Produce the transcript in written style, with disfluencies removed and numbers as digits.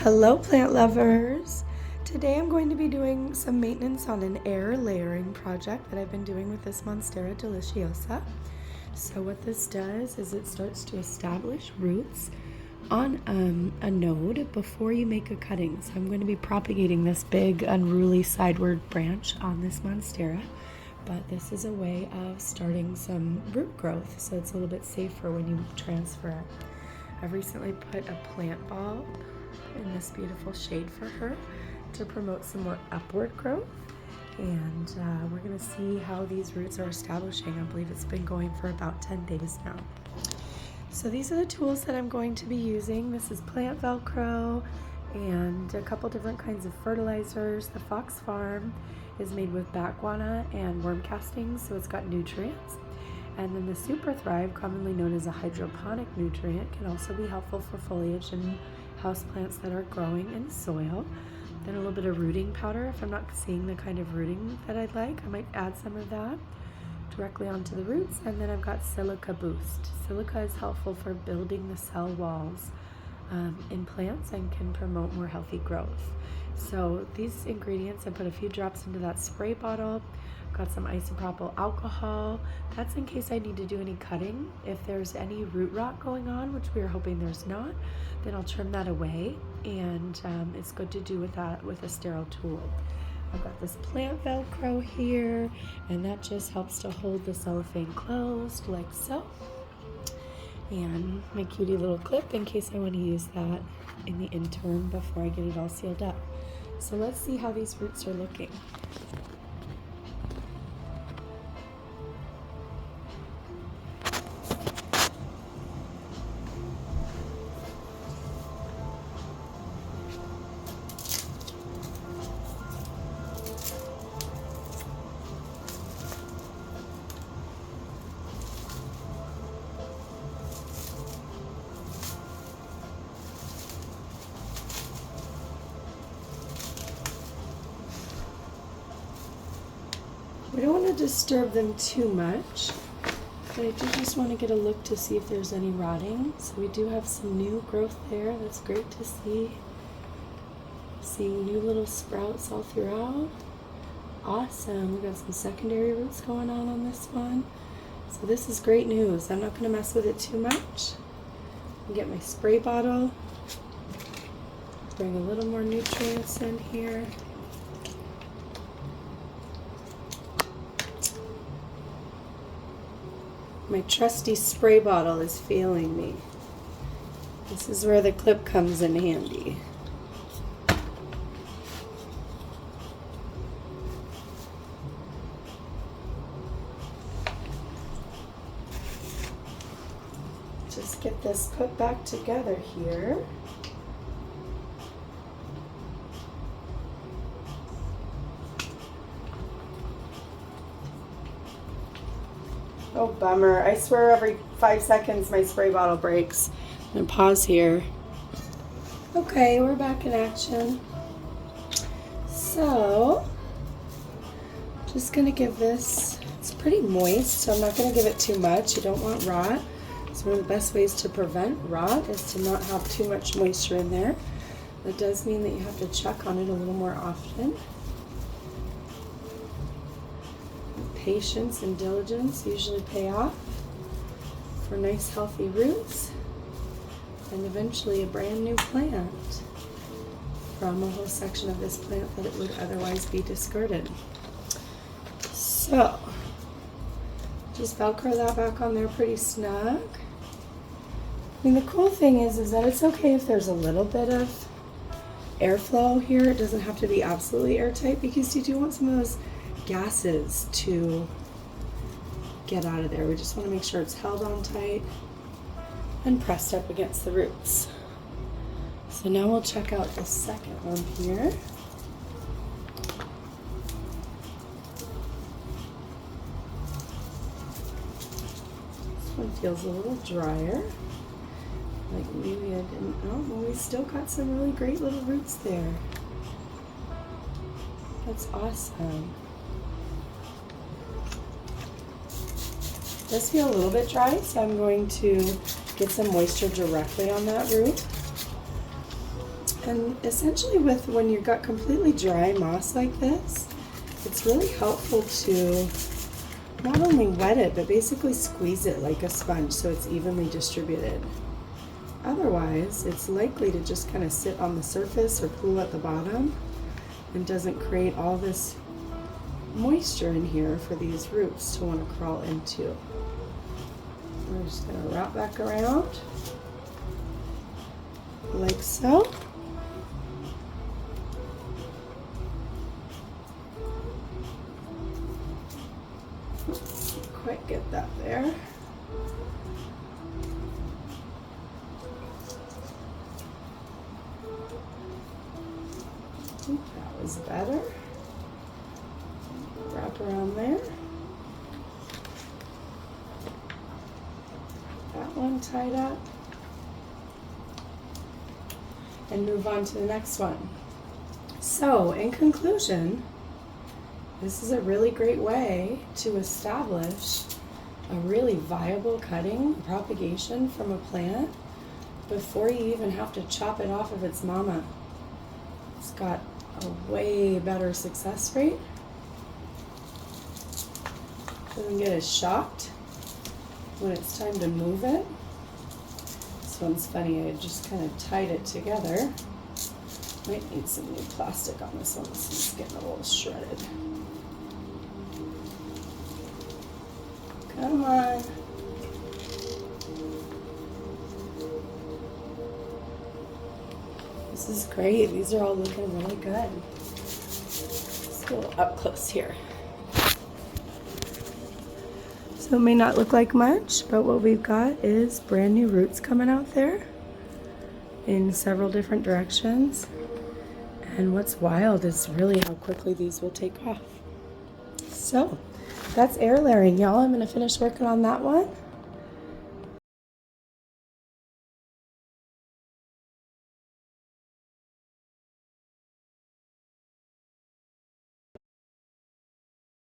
Hello plant lovers! Today I'm going to be doing some maintenance on an air layering project that I've been doing with this Monstera Deliciosa. So what this does is it starts to establish roots on a node before you make a cutting. So I'm going to be propagating this big unruly sideward branch on this Monstera, but this is a way of starting some root growth, so it's a little bit safer when you transfer it. I've recently put a plant bulb in this beautiful shade for her to promote some more upward growth, and we're going to see how these roots are establishing. I believe it's been going for about 10 days now. So these are the tools that I'm going to be using. This is plant Velcro and a couple different kinds of fertilizers. The Fox Farm is made with bat guana and worm castings, so it's got nutrients. And then the Super Thrive, commonly known as a hydroponic nutrient, can also be helpful for foliage and houseplants that are growing in soil. Then a little bit of rooting powder. If I'm not seeing the kind of rooting that I'd like, I might add some of that directly onto the roots. And then I've got Silica Boost. Silica is helpful for building the cell walls in plants and can promote more healthy growth. So these ingredients, I put a few drops into that spray bottle. Got some isopropyl alcohol. That's in case I need to do any cutting. If there's any root rot going on, which we are hoping there's not, then I'll trim that away, and it's good to do with that with a sterile tool. I've got this plant Velcro here, and that just helps to hold the cellophane closed like so. And my cutie little clip in case I want to use that in the interim before I get it all sealed up. So let's see how these roots are looking. We don't want to disturb them too much, but I do just want to get a look to see if there's any rotting. So we do have some new growth there. That's great to see. Seeing new little sprouts all throughout. Awesome. We got some secondary roots going on this one. So this is great news. I'm not going to mess with it too much. I'll get my spray bottle. Bring a little more nutrients in here. My trusty spray bottle is failing me. This is where the clip comes in handy. Just get this put back together here. Oh, bummer. I swear every 5 seconds my spray bottle breaks. I'm going to pause here. Okay, we're back in action. So, just going to give this, it's pretty moist, so I'm not going to give it too much. You don't want rot. So one of the best ways to prevent rot is to not have too much moisture in there. That does mean that you have to check on it a little more often. Patience and diligence usually pay off for nice healthy roots and eventually a brand new plant from a whole section of this plant that it would otherwise be discarded. So just Velcro that back on there pretty snug. I mean, the cool thing is that it's okay if there's a little bit of airflow here. It doesn't have to be absolutely airtight because you do want some of those gases to get out of there. We just want to make sure it's held on tight and pressed up against the roots. So now we'll check out the second one here. This one feels a little drier. Like maybe I didn't know. Well, we still got some really great little roots there. That's awesome. It does feel a little bit dry, so I'm going to get some moisture directly on that root. And essentially when you've got completely dry moss like this, it's really helpful to not only wet it, but basically squeeze it like a sponge so it's evenly distributed. Otherwise, it's likely to just kind of sit on the surface or pool at the bottom and doesn't create all this moisture in here for these roots to want to crawl into. We're just going to wrap back around like so. Can't quite get that there. I think that was better. Wrap around there. That one tied up. And move on to the next one. So, in conclusion, this is a really great way to establish a really viable cutting propagation from a plant before you even have to chop it off of its mama. It's got a way better success rate. Doesn't get as shocked when it's time to move it. This one's funny, I just kind of tied it together. Might need some new plastic on this one since it's getting a little shredded. Come on. This is great. These are all looking really good. Let's go up close here. So it may not look like much, but what we've got is brand new roots coming out there in several different directions. And what's wild is really how quickly these will take off. So that's air layering, y'all. I'm going to finish working on that one.